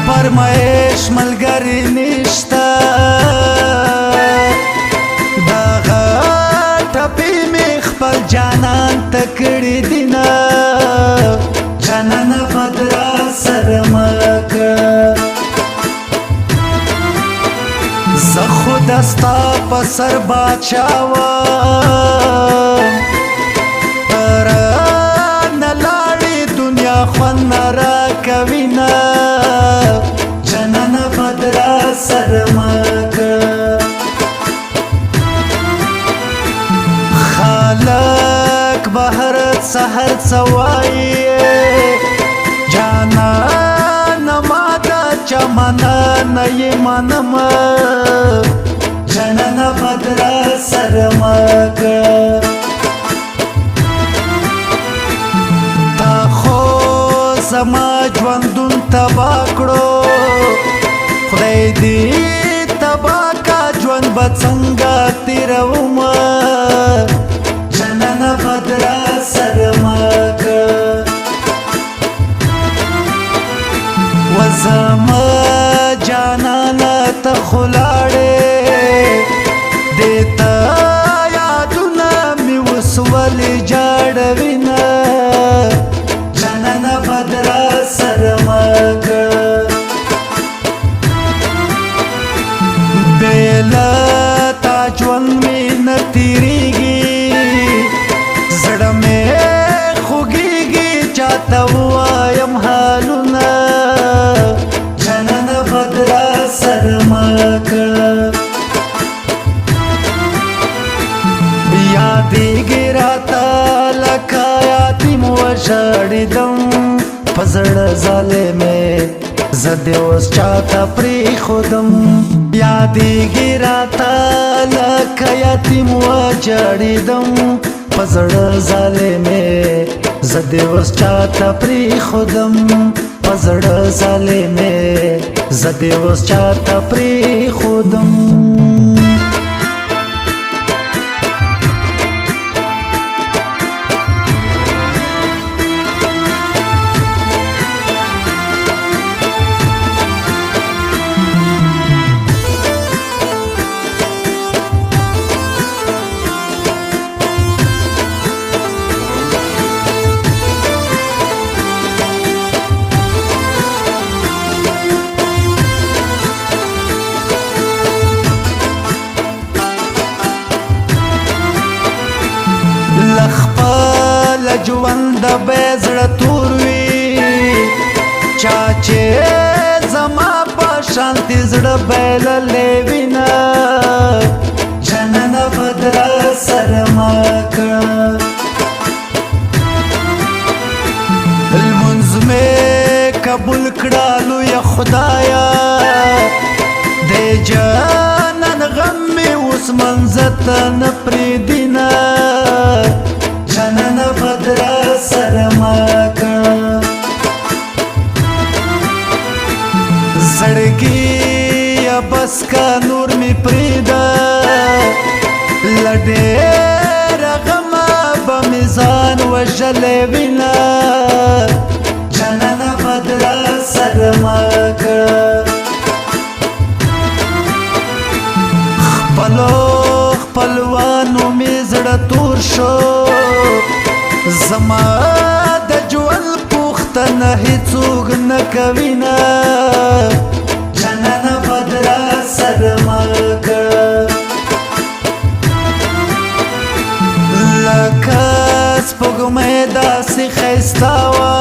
فرمایش ملګری نشته دغه ټپې مې خپل جانان ته کړي دینه جانانه بد راسره مه کړه زه خو د ستا په سر باچا وم رانه لاړې دنیا خوند نه راکوینه جانانه بد راسره مه کړه خلک به هر سحر څه وایي جانانه ما دا چمنه نه یې منمه جانانه بد راسره مه کړه تا خو زما ژوندون تباه کړو خدای دې تباه کا ژوند به څنګه تېرومه جانانه بد راسره مه کړه و زما جانانه ته خو لاړې دې ته یادونه مې اوس ولې جاړوینه جانانه بد راسره مه کړه بې له تا ژوند مې نه تېرېږي زړه مې خوږېږي چاته ووایم حالونه جانانه بد راسره مه کړه یادېږي راته لکه یتیم وژړېدم په زړه ظالمې زه دې اوس چاته پرېښودم یادېږي راته لکه یتیم وژړېدم په زړه ظالمې زه دې اوس چاته پرېښودم په زړه ظالمې زه دې اوس چاته پرېښودم لخپل ژوند به زړه تور وي چا چې زما په شانتې زړه بایللی وینه جانانه بد راسره مه کړه لمونځ مې قبول کړه لویه خدایه دې جانان غم مې اوس منځه ته نه پرېږدینه جانانه بد راسره مه کړه زړګي بس کا نور مې پرېږده له ډېره غمه به مې ځان وژلی وینه جانانه بد راسره مه کړه خپلوانو مې زړه تور شو زما د ژوند پوښتنه هېڅوک نه کوینه جانانه بد راسره مه کړه لکه سپوږمۍ داسې ښایسته وه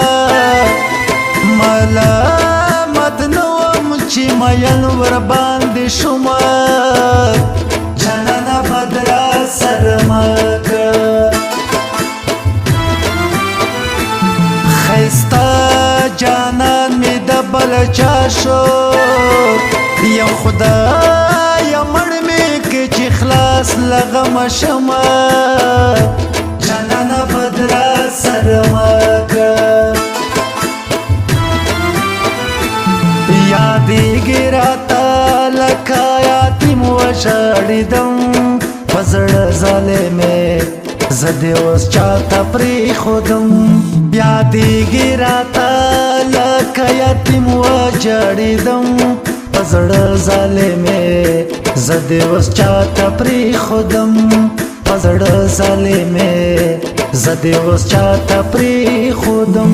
ملامت نه وم چې مین ورباندې شومه جانانه بد راسره مه کړه ښایسته جانان مې د بل چا شو یو خدایه مړ مې که چې خلاص له غمه شمه جانانه بد راسره مه کړه یادېږي راته لکه یتیم وژړېدم په زړه ظالمې زدی اوس چاته پریښودم یادېږي راته لکه یتیم وجړېدم په زړه ظالمې زدی اوس چاته پریښودم په زړه ظالمې زدی اوس چاته پریښودم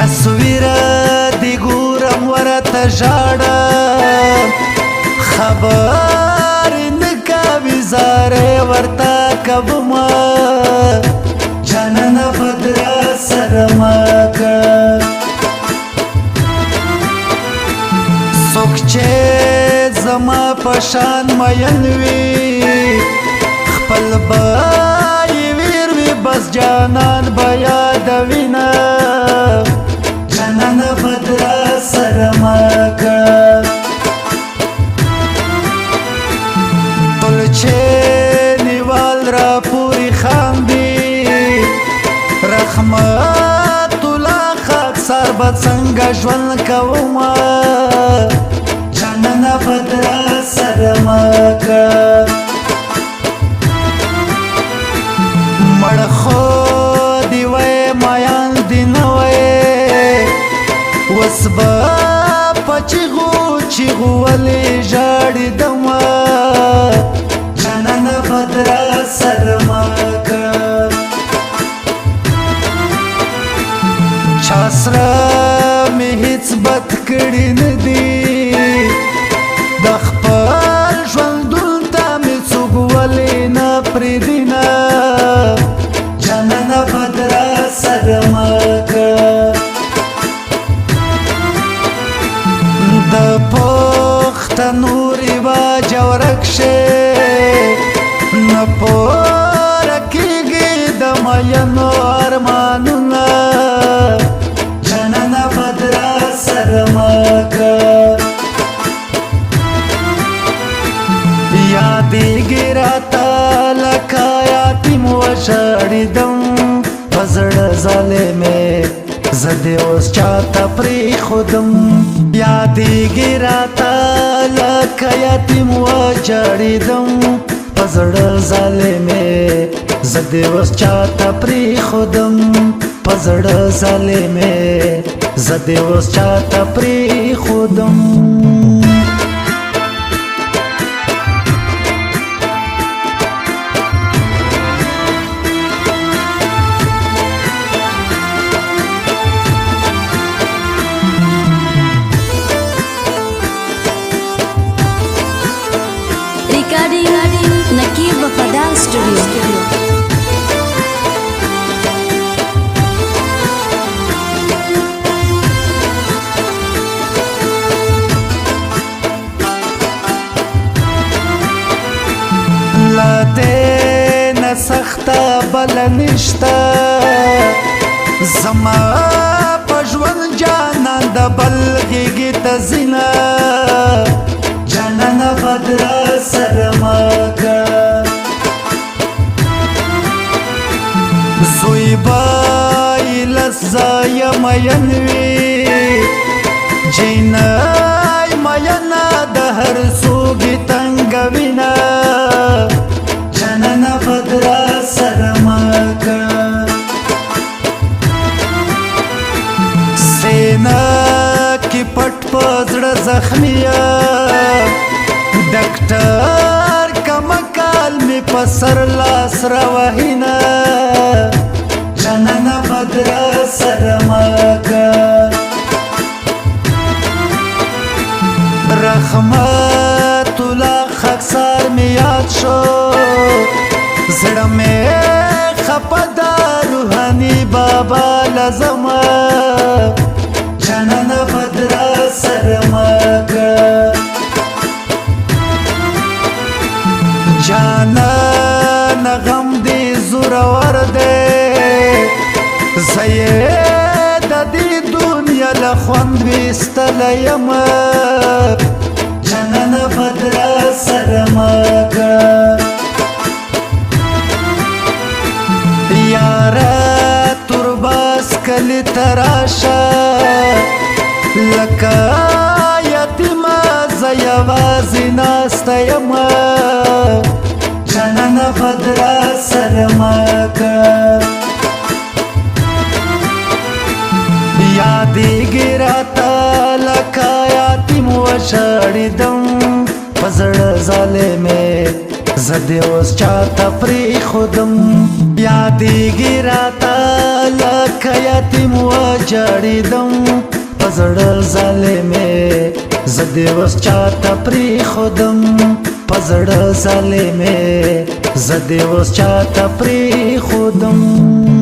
تصویره دی ګورم ورته ژاړم خبرې نه کوي زارې ورته کومه جانانه بد راسره مه کړه څوک چې زما په شان مین وي خپل به یې ویر وي بس جانان به یادوینه جانانه بد راسره مه کړه ټول چې نیوال را پورې خاندي رحمت الله خاکسار به څنګه ژوند کومه جانانه بد راسره مه کړه مړ خو دې وی میان دې نه اوس به په چیغو چیغو ولې ژاړېدمه جانانه بد راسره مه کړه چا سره مې هېڅ بد کړي نه دي د خپل ژوندون ته مې څوک ولې نه پرېږدي جانانه بد راسره مه کړه د پښتنو رواج ورک شي نه پوره کېږي د مینو ارمانونه جانانه بد راسره مه کړه یادېږي راته لکه یتیم وژړېدم په زړه ظالمې زدی اوس چاته پریښودم یادېږي راته لکه یتیم وجړېدم په زړه ظالمې زدی اوس چاته پریښودم په زړه ظالمې زدی اوس چاته پریښودم Nakib Wafadar Studio. لا دې نه سخته بل نشته زما په ژوند جانان د بل غېږې ته ځینه جانانه بد راسره مه کړه زوی به یې لس ځایه مین وي جینۍ مینه د هر څوک یې تنګوینه جانانه بد راسره مه کړه سینه کې پټ په زړه زخمي ډاکټر کمکال مې په سر لاس راوهینه جانانه بد راسره مه کړه رحمت الله خاکسار مې یاد شو زړه مې خپه ده روحاني بابا لزما جانانا بدرا سرمکا جانانا غم دی زورور دی زید دی دنیا لخوند بیستل یما جانانا بدرا سرمکا یارا ترباس کلی تراشا لکا یتیما زیوازی ناستا یما جانانا بدرا سرمکا یادیگی راتا لکا یتیم وشاڑی دم پزړ ظالمه زده اوس چاته پری خودم یادیږي راته لکه یتیم وجړېدم په زړه ظالمې زده اوس چاته پری خودم په زړه ظالمې زده اوس چاته پری خودم